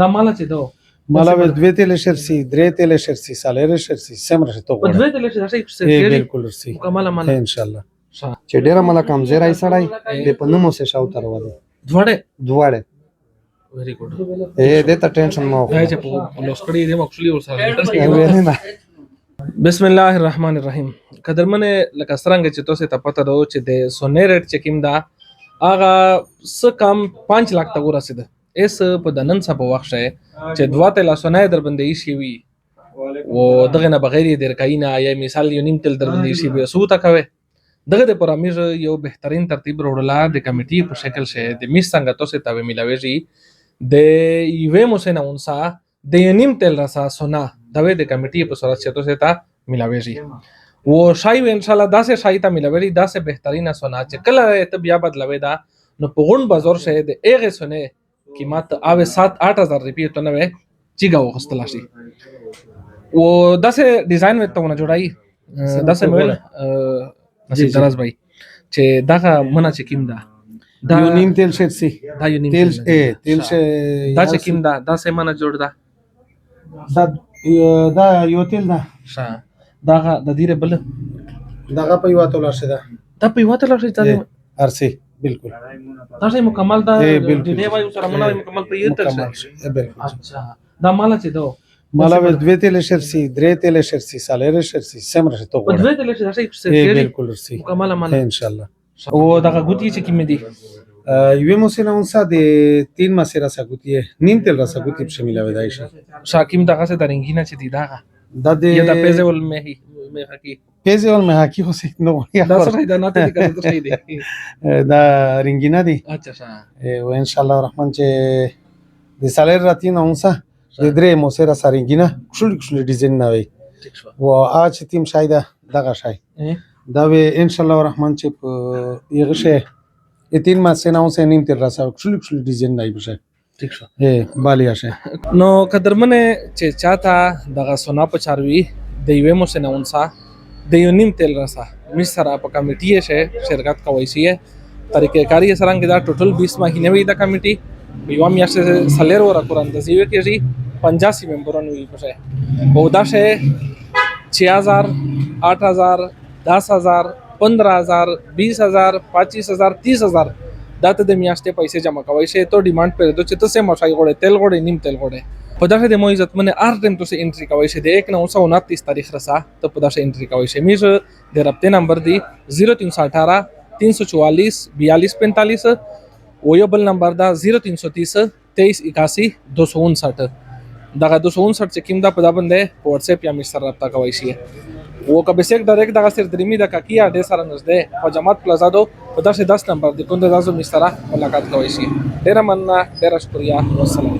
دا مالا چې دو مالا به دوی تل شرسي درې تل شرسي سالره شرسي سمره ته په غوړه دوی تل شي شي بالکل ورسي مکمل مالا ان شاء الله چې ډیره مله کمزورای سړی د پنومو سه شاو تر وله دوړه دواړه ویری ګډ اے دته ټینشن مو دا چې په لوسکړی دې مخشلي ورسره ویل نه بسم الله الرحمن الرحیم قدرمنه لکه څنګه چې تاسو ته پته ده چې د سونې ریټ چې کیم دا هغه څه کم 5 लाख ته ورسید اس په دنن څه په وخت شي چې دوه تل سونې در باندې شي وي او دغه نه بغیر د رکاینا یا مثال یو نیم تل در باندې شي به سو تا کوي دغه د پرامیر یو بهترین ترتیب وروړه د کمیټې په شکل شه د میس څنګه تاسو ته ملاويږي د یوه موسنه اونسا د نیم تل راسا سونا دغه د کمیټې په صورت چې تاسو ته ملاويږي و شای ان شاء الله داسې شای ته ملاوي داسې بهترین سونا چې کله ته بیا بدلوي دا نو په غون بازار شه د ایغه سونه قیمت اوه 7-8000 روپیه ته نه چیګه وغستل شي و داسې ډیزاین وته ونه جوړای داسې مول نصیب دراز بھائی چې دغه منه چې کیم دا یو نیم تل شرسي دا یو نیم تل تل شه دا چې کیم دا سه منه جوړ دا دا یو تل دا شه دغه د دیره بل دغه په یو تل شه دا په یو تل شه دا ارسي بالکل دا چې مکمل دا دی وای سره منه مکمل په یو تل شه بالکل اچھا دا مال چې دو مالا به دوی تل شرسي درې تل شرسي سالره شرسي سمره ته په غوړه دوی تل شه بالکل ورسي مکمل مال ان شاء الله او دغه ګوتی چې کیم دی یوه موسینا اونسا د 3 ماسه را سګوتی نیم تل را سګوتی په شامل ودای شي شاکیم دغه څه درنګینه چې دی دغه د یا د پیزه ول مه حقي پیزه ول مه حقي خو سي نو دا سره دا نه ته کړی څه دی دا رنگینا دي اچھا شه او ان شاء الله الرحمن چې د سالر راتین اونسا د درې موسره سرنګینا کښل ډیزاین نه وي او اج تیم شایده دغه شای دا وی ان شاء الله الرحمن چې په یغه شه 3 ماسه نه اوسه نیم تر راسه کښل ډیزاین نه بشه ٹھیک شو بالیا شه نو قدرمنه چې چاته دغه سونا په چاروي د یوه مو سه اونسا د یو نیم تل راسه می سره په کمیټې شه شرکت کوي شي طریقې کاری سره دا ټوټل 20 ماهینه وي د کمیټې یو میاشت سالر ور کورندزي وکړي 85 ممبرانو وي پشه او دا شه 6000 8000 10000 15000 20000 25000 30000 دا ته د میاشتې پیسې جمع کوي شه ته ډیماند پر دوه چې ته سه مشای غوړې تل غوړې نیم تل غوړې په دغه د مو عزت منه ار ټیم ته انټری کوي شه د 1929 تاریخ رسا ته په دغه انټری کوي شه میز د رابطه نمبر دی 0318 344 4245 او یو بل نمبر دا 0330 2381 259 دغه 259 چې کیم دا په دا باندې په واتس اپ یا می سره رابطه کوي شي او که به سیک ډایرکټ دغه سر درمی د کاکیا د سره نږدې په جماعت پلازا دو په 10 نمبر د کوند دازو می سره ملاقات کوي شي ډیر مننه ډیر شکریا والسلام